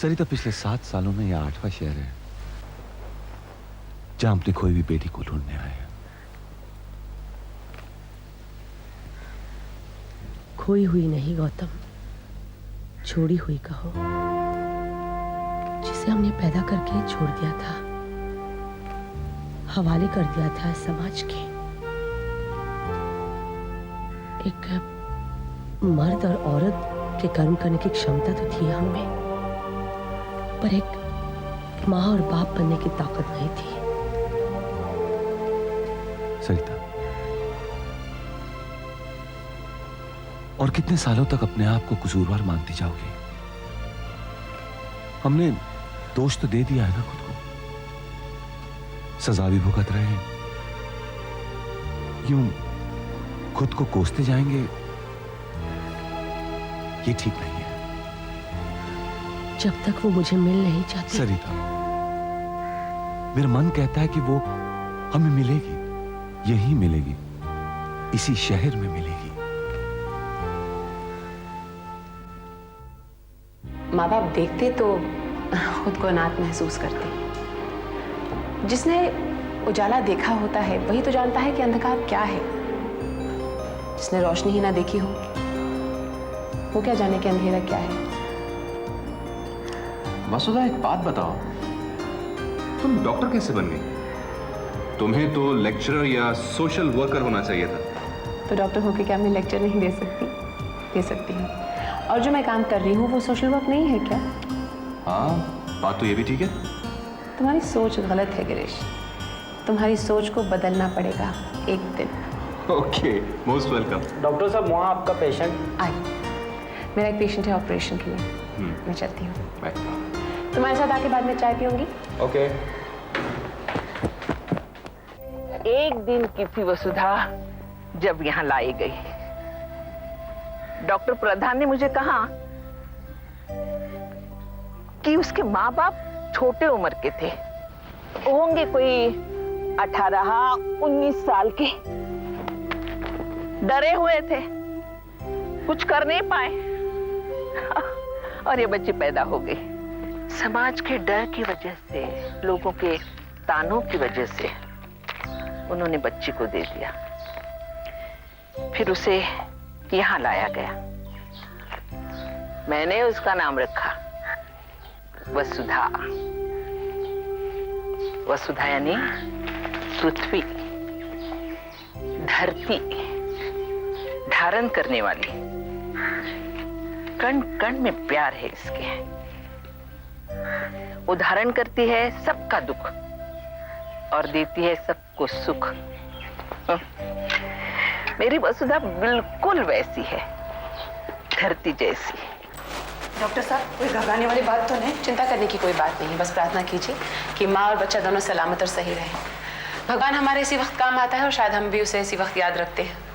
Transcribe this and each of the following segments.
सरिता पिछले 7 सालों में यह 8वां शहर है जहां अपनी खोई हुई बेटी को ढूंढने आए हैं। खोई हुई नहीं गौतम, छोड़ी हुई कहो, जिसे हमने पैदा करके छोड़ दिया था, हवाले कर दिया था समाज के। एक मर्द और औरत के कर्म करने की क्षमता तो थी हमें, पर एक माँ और बाप बनने की ताकत नहीं थी। सरिता, और कितने सालों तक अपने आप को कसूरवार मानती जाओगी? हमने दोष तो दे दिया है ना खुद को, सजा भी भुगत रहे हैं। यूं खुद को कोसते जाएंगे, ये ठीक नहीं है। जब तक वो मुझे मिल नहीं चाहती। सरिता, मेरा मन कहता है कि वो हमें मिलेगी, यहीं मिलेगी, इसी शहर में मिलेगी। माँ बाप देखते तो खुद को अनाथ महसूस करते। जिसने उजाला देखा होता है वही तो जानता है कि अंधकार क्या है। जिसने रोशनी ही ना देखी हो वो क्या जाने कि अंधेरा क्या है। वसुधा, एक बात बताओ, तुम डॉक्टर कैसे बन गई? तुम्हें तो लेक्चरर या सोशल वर्कर होना चाहिए था। तो डॉक्टर होके क्या मैं लेक्चर नहीं दे सकती? दे सकती हूँ। और जो मैं काम कर रही हूँ वो सोशल वर्क नहीं है क्या? हाँ, बात तो ये भी ठीक है। तुम्हारी सोच गलत है गिरीश। तुम्हारी सोच को बदलना पड़ेगा एक दिन। Okay, most welcome. डॉक्टर साहब, वहाँ आपका पेशेंट। आई, मेरा एक पेशेंट है ऑपरेशन के लिए। मैं चलती हूँ। बाय। तुम्हारे साथ आके बाद में चाय पीऊंगी। ओके। एक दिन की थी वसुधा जब यहाँ लाई गई। डॉक्टर प्रधान ने मुझे कहा कि उसके माँ बाप छोटे उम्र के थे, होंगे कोई 18-19 साल के। डरे हुए थे, कुछ कर नहीं पाए और ये बच्ची पैदा हो गई। समाज के डर की वजह से, लोगों के तानों की वजह से उन्होंने बच्ची को दे दिया। फिर उसे यहाँ लाया गया। मैंने उसका नाम रखा वसुधा। वसुधा यानी पृथ्वी, धरती धारण करने वाली। कण कण में प्यार है इसके। वो धारण करती है सबका दुख और देती है सबको सुख। मेरी वसुधा बिल्कुल वैसी है, धरती जैसी। डॉक्टर साहब, कोई घबराने वाली बात तो नहीं? चिंता करने की कोई बात नहीं है। बस प्रार्थना कीजिए कि माँ और बच्चा दोनों सलामत और सही रहे। भगवान हमारे इसी वक्त काम आता है और शायद हम भी उसे इसी वक्त याद रखते हैं।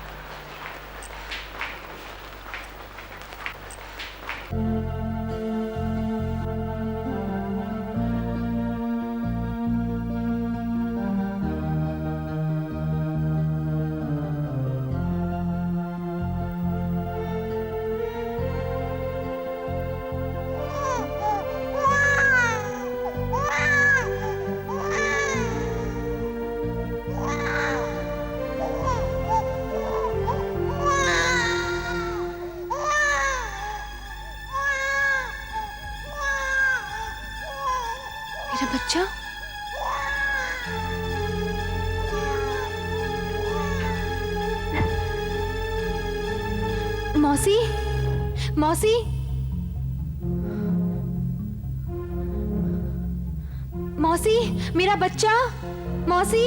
मेरा बच्चा, मौसी, मौसी, मौसी, मेरा बच्चा, मौसी।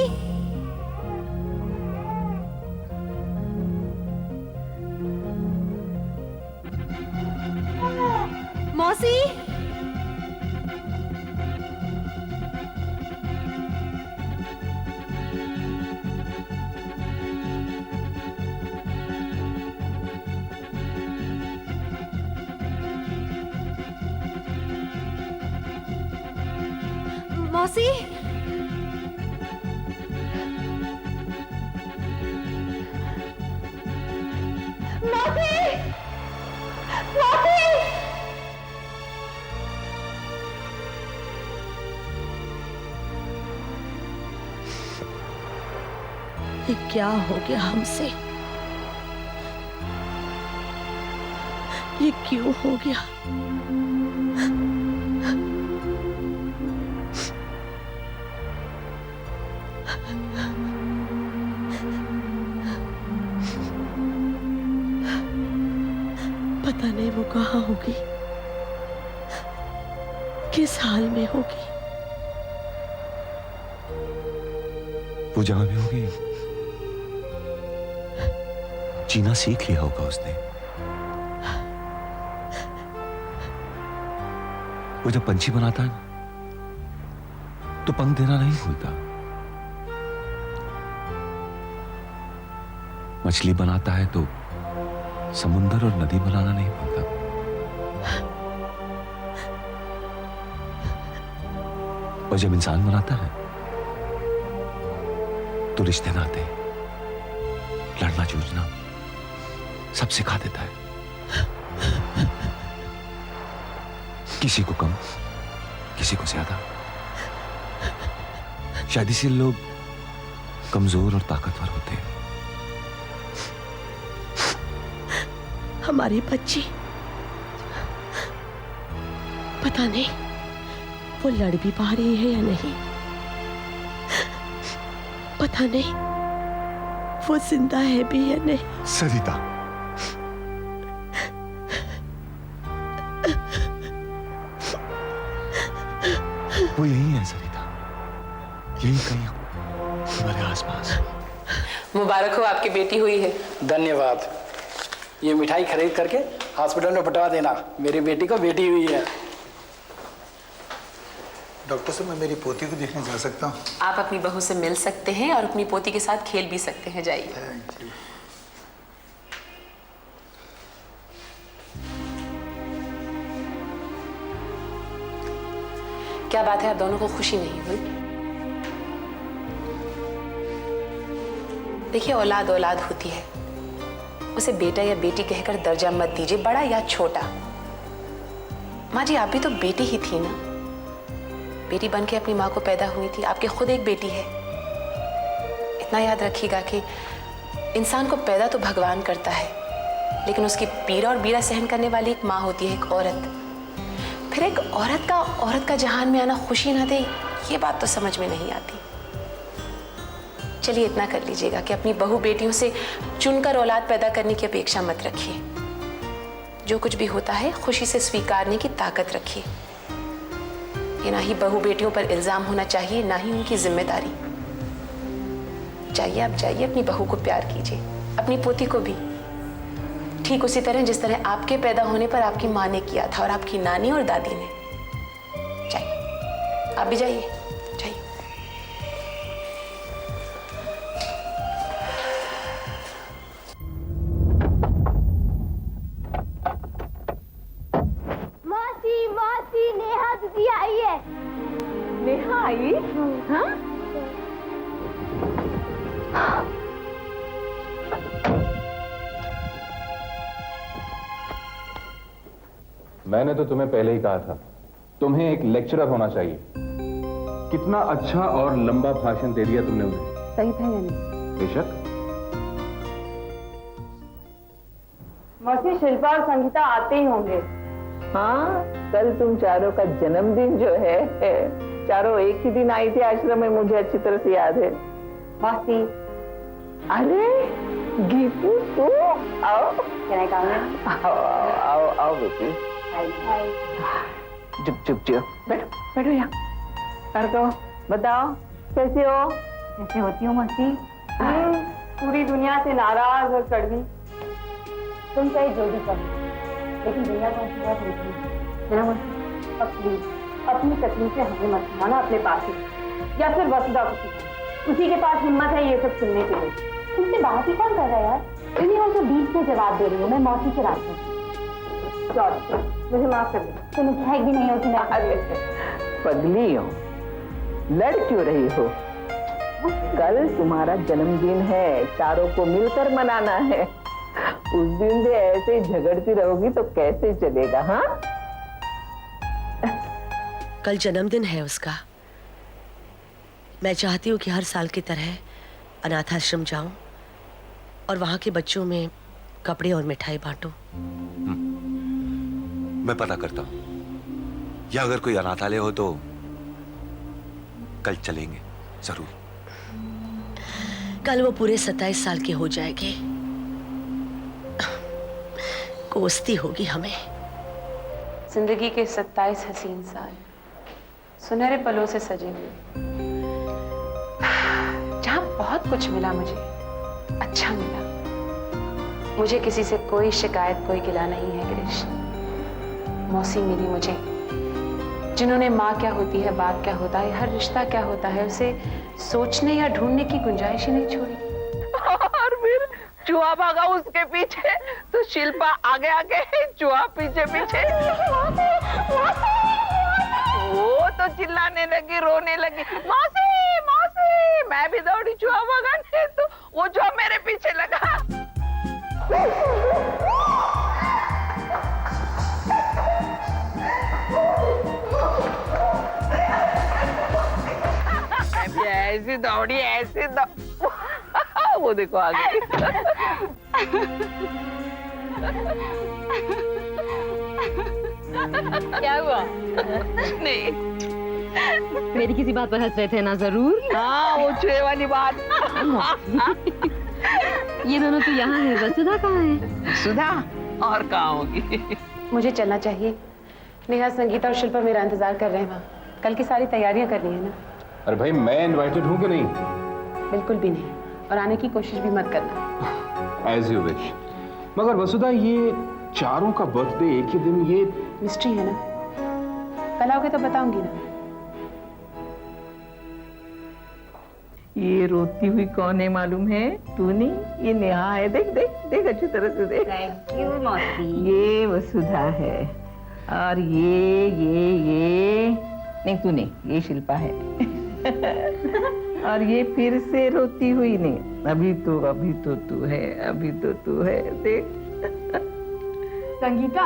मौसी, मौसी, मौसी, मौसी, ये क्या हो गया हमसे? ये क्यों हो गया? पता नहीं वो कहाँ होगी, किस हाल में होगी। वो जहां भी होगी, जीना सीख लिया होगा उसने। वो जब पंछी बनाता है ना, तो पंख देना नहीं भूलता। मछली बनाता है तो समुंदर और नदी बनाना नहीं भूलता। और जब इंसान बनाता है तो रिश्ते नाते, लड़ना जूझना सब सिखा देता है। किसी को कम, किसी को ज्यादा। शायद इसीलिए लोग कमजोर और ताकतवर होते हैं। हमारी बच्ची, पता नहीं वो लड़ भी पा रही है या नहीं। पता नहीं वो जिंदा है भी या नहीं। सरिता, वो यही है सरिता, यही कहीं हमारे आसपास। मुबारक हो, आपकी बेटी हुई है। धन्यवाद। ये मिठाई खरीद करके हॉस्पिटल में बंटवा देना, मेरी बेटी को बेटी हुई है। डॉक्टर साहब, मैं मेरी पोती को देखने जा सकता हूँ? आप अपनी बहू से मिल सकते हैं और अपनी पोती के साथ खेल भी सकते हैं, जाइए। Thank you. क्या बात है, आप दोनों को खुशी नहीं हुई? देखिए, औलाद औलाद होती है, उसे बेटा या बेटी कहकर दर्जा मत दीजिए, बड़ा या छोटा। माँ जी, आप भी तो बेटी ही थी ना, बेटी बन के अपनी माँ को पैदा हुई थी, आपके खुद एक बेटी है। इतना याद रखिएगा कि इंसान को पैदा तो भगवान करता है, लेकिन उसकी पीड़ा और बीड़ा सहन करने वाली एक माँ होती है, एक औरत। फिर एक औरत का जहान में आना खुशी ना दे, ये बात तो समझ में नहीं आती। चलिए, इतना कर लीजिएगा कि अपनी बहू बेटियों से चुनकर औलाद पैदा करने की अपेक्षा मत रखिए। जो कुछ भी होता है खुशी से स्वीकारने की ताकत रखिए। ये ना ही बहू बेटियों पर इल्जाम होना चाहिए, ना ही उनकी जिम्मेदारी। जाइए, आप जाइए, अपनी बहू को प्यार कीजिए, अपनी पोती को भी, ठीक उसी तरह जिस तरह आपके पैदा होने पर आपकी माँ ने किया था और आपकी नानी और दादी ने। जाइए, आप भी जाइए, जाइए। मौसी मौसी, नेहा दीदी आई है। नेहा आई? हाँ? मैंने तो तुम्हें पहले ही कहा था, तुम्हें एक लेक्चरर होना चाहिए। कितना अच्छा और लंबा भाषण दे दिया तुमने उन्हें। सही था या नहीं? बेशक। मौसी, शिल्पा और संगीता आते ही होंगे। हाँ, कल तुम चारों का जन्मदिन जो है, चारों एक ही दिन आई थी आश्रम में, मुझे अच्छी तरह से याद है। मौसी, अरे गीतू, तू आओ। क्या काम है? आओ आओ आओ आओ बेटी। चुप चुप चुप, बैठो बैठो यहाँ। करको बताओ, कैसे हो? कैसे होती हो मौसी? पूरी दुनिया से नाराज और कड़वी। तुम चाहे जो भी करो, लेकिन दुनिया तुमसे बहुत रुकी है ना मौसी? अब प्लीज अपनी तकलीफें हमें मत सुनाना, अपने पास ही, या फिर वसुधा को, उसी के पास हिम्मत है ये सब सुनने के लिए। तुमसे बात ही कौन कर रहा है यार? तुम्हें और जो बीच में जवाब दे रही हूँ, मैं मौसी से रात में। सॉरी, मुझे माफ कर दो। तुम क्या भी नहीं हो कि मैं पगली हो, लड़ क्यों रही हो? कल तुम्हारा जन्मदिन है, चारों को मिलकर मनाना है। उस दिन से ऐसे ही झगड़ती रहोगी तो कैसे चलेगा? हाँ, कल जन्मदिन है उसका। मैं चाहती हूँ कि हर साल की तरह अनाथाश्रम जाऊं और वहां के बच्चों में कपड़े और मिठाई बांटूं। मैं पता करता हूं, या अगर कोई अनाथालय हो तो कल चलेंगे जरूर। कल वो पूरे 27 साल के हो जाएंगे। कोसती होगी हमें। जिंदगी के 27 हसीन साल सुनहरे पलों से सजे हुए, जहां बहुत कुछ मिला, मुझे अच्छा मिला। मुझे किसी से कोई शिकायत, कोई गिला नहीं है गिरीश। मौसी मिली मुझे, जिन्होंने माँ क्या होती है, बाप क्या होता है, हर रिश्ता क्या होता है, उसे सोचने या ढूंढने की गुंजाइश ही नहीं छोड़ी। और फिर चूहा भागा उसके पीछे, तो शिल्पा आगे आगे, चूहा पीछे पीछे। वो तो चिल्लाने लगी, रोने लगी, मौसी मौसी। मैं भी दौड़ी चूहा भगाने, तो वो चूहा मेरे पीछे लगा। ऐसी दौड़ी, ऐसी वो देखो आ गई। क्या हुआ? नहीं, मेरी किसी बात पर हंस रहे थे ना? जरूर। हाँ, वो चूहे वाली बात। ये दोनों तो यहाँ है, वसुधा कहाँ है? सुधा और कहाँ होगी? मुझे चलना चाहिए। नेहा, संगीता और शिल्पा मेरा इंतजार कर रहे हैं वहाँ। कल की सारी तैयारियां करनी है ना। अरे भाई, मैं इनवाइटेड हूँ कि नहीं? बिल्कुल भी नहीं, और आने की कोशिश भी मत करना। As you wish. मगर वसुधा, ये चारों का बर्थडे एक ही दिन, ये मिस्ट्री है ना। कल आओगे तो बताऊंगी ना। ये रोती हुई कौन है मालूम है? तू नहीं, ये नेहा है। देख देख देख, अच्छी तरह से देख। थैंक यू मौसी। ये वसुधा है, और ये नहीं, तू नहीं, ये शिल्पा है। और ये फिर से रोती हुई नहीं, अभी तो तू है, अभी तो तू है। देख। संगीता,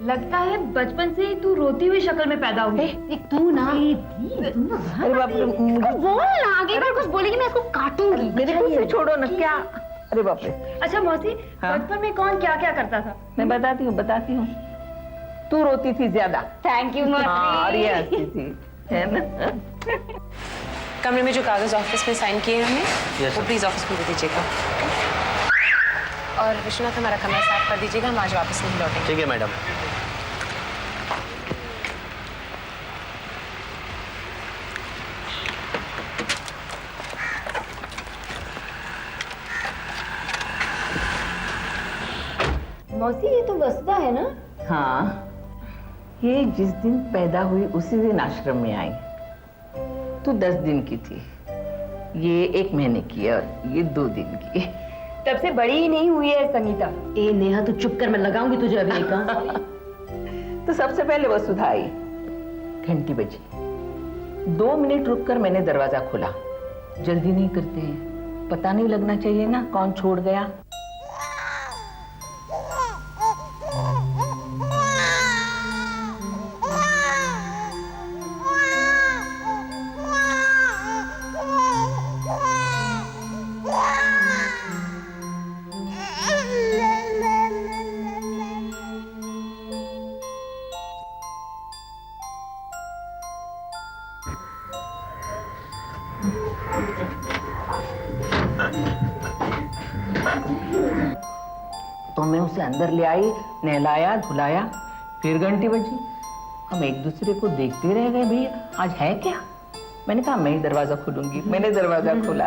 लगता है बचपन से ही तू रोती हुई शक्ल में पैदा हुई। तू ना। अरे बाप रे, बोल ना, आगे अगर कुछ बोलेगी मैं इसको काटूंगी। मेरे को से छोड़ो ना। क्या? अरे बाप रे। अच्छा मौसी, हाँ? बचपन में कौन क्या क्या करता था? मैं बताती हूँ। तू रोती थी ज्यादा। थैंक यू मौसी। हाँ, और ये हंसती थी, है ना? कमरे में जो कागज ऑफिस में साइन किए हमने, वो प्लीज ऑफिस में दे दीजिएगा। और विश्वनाथ, हमारा कमरा साफ कर दीजिएगा, हम आज वापस नहीं लौटेंगे। ठीक है मैडम। मौसी, ये तो वसुधा है ना? हाँ, ये जिस दिन पैदा हुई उसी दिन आश्रम में आई। तू 10 दिन की थी, ये 1 महीने की और ये 2 दिन की। तब से बड़ी ही नहीं हुई है संगीता। ए नेहा, तू चुप कर, मैं लगाऊंगी तुझे अभी एक। तो सबसे पहले वसुधा आई, घंटी बजी, 2 मिनट रुककर मैंने दरवाजा खोला। जल्दी नहीं करते हैं, पता नहीं लगना चाहिए ना कौन छोड़ गया। तो मैं उसे अंदर ले आई, नहलाया धुलाया, फिर घंटी बजी। हम एक दूसरे को देखते रह गए, भैया आज है क्या? मैंने कहा मैं ही दरवाजा खोलूंगी। मैंने दरवाजा खोला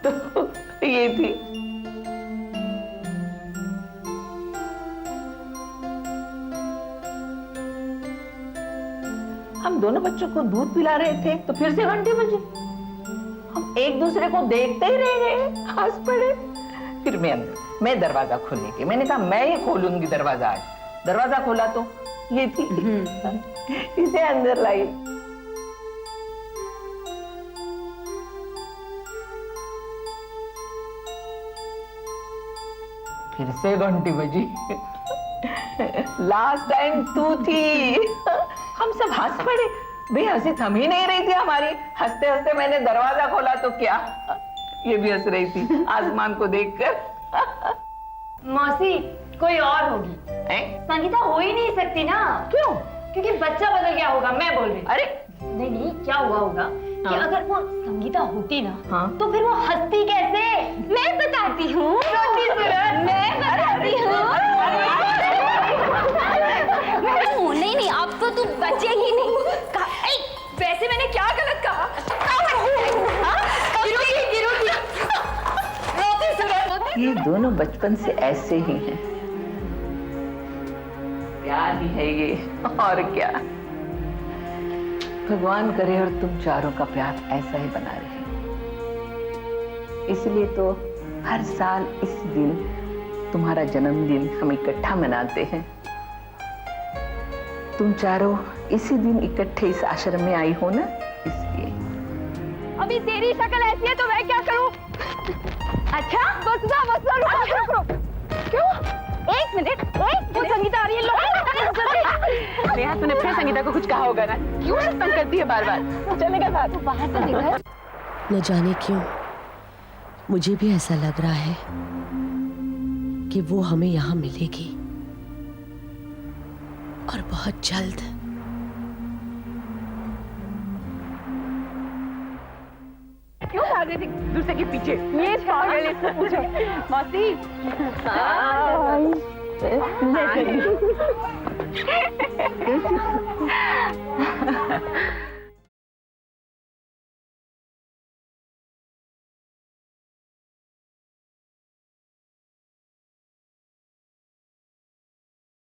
तो ये थी। हम दोनों बच्चों को दूध पिला रहे थे, तो फिर से घंटी बजी। हम एक दूसरे को देखते ही रह गए, हंस पड़े। फिर मैं दरवाजा खोलने की, मैंने कहा मैं ही खोलूंगी दरवाजा आज। दरवाजा खोला तो ये थी। इसे अंदर लाई। फिर से घंटी बजी। लास्ट टाइम तू थी। हम सब हंस पड़े, भाई हंसी थम ही नहीं रही थी हमारी। हंसते हंसते मैंने दरवाजा खोला तो क्या, ये भी हंस रही थी आसमान को देखकर। मौसी कोई और होगी। संगीता हो ही नहीं सकती ना। क्यों? क्योंकि बच्चा बदल गया होगा, मैं बोल रही। अरे नहीं, क्या हुआ होगा कि अगर वो संगीता होती ना, हाँ? तो फिर वो हंसती कैसे? मैं बताती हूँ। मैं बताती हूँ। नहीं, अब तो तू बचेगी नहीं। वैसे मैंने क्या गलत कहा? ये दोनों बचपन से ऐसे ही हैं। प्यार ही है ये, और क्या। भगवान करे और तुम चारों का प्यार ऐसा ही बना रहे। इसलिए तो हर साल इस दिन तुम्हारा जन्मदिन हम इकट्ठा मनाते हैं। तुम चारों इसी दिन इकट्ठे इस आश्रम में आई हो ना, इसलिए। अभी तेरी शक्ल ऐसी है तो मैं क्या करूं? अच्छा बस रुको। क्यों? एक मिनट। वो संगीता आ रही है। नेहा, तूने फिर संगीता को कुछ कहा होगा ना? क्यों तंग करती है बार बार? चलेगा साथ? बाहर तो निकल। न जाने क्यों मुझे भी ऐसा लग रहा है कि वो हमें यहाँ मिलेगी, और बहुत जल्द। क्यों भाग रही थी दूसरे के पीछे? ये पागल है, इसको पूछो। मौसी हाँ।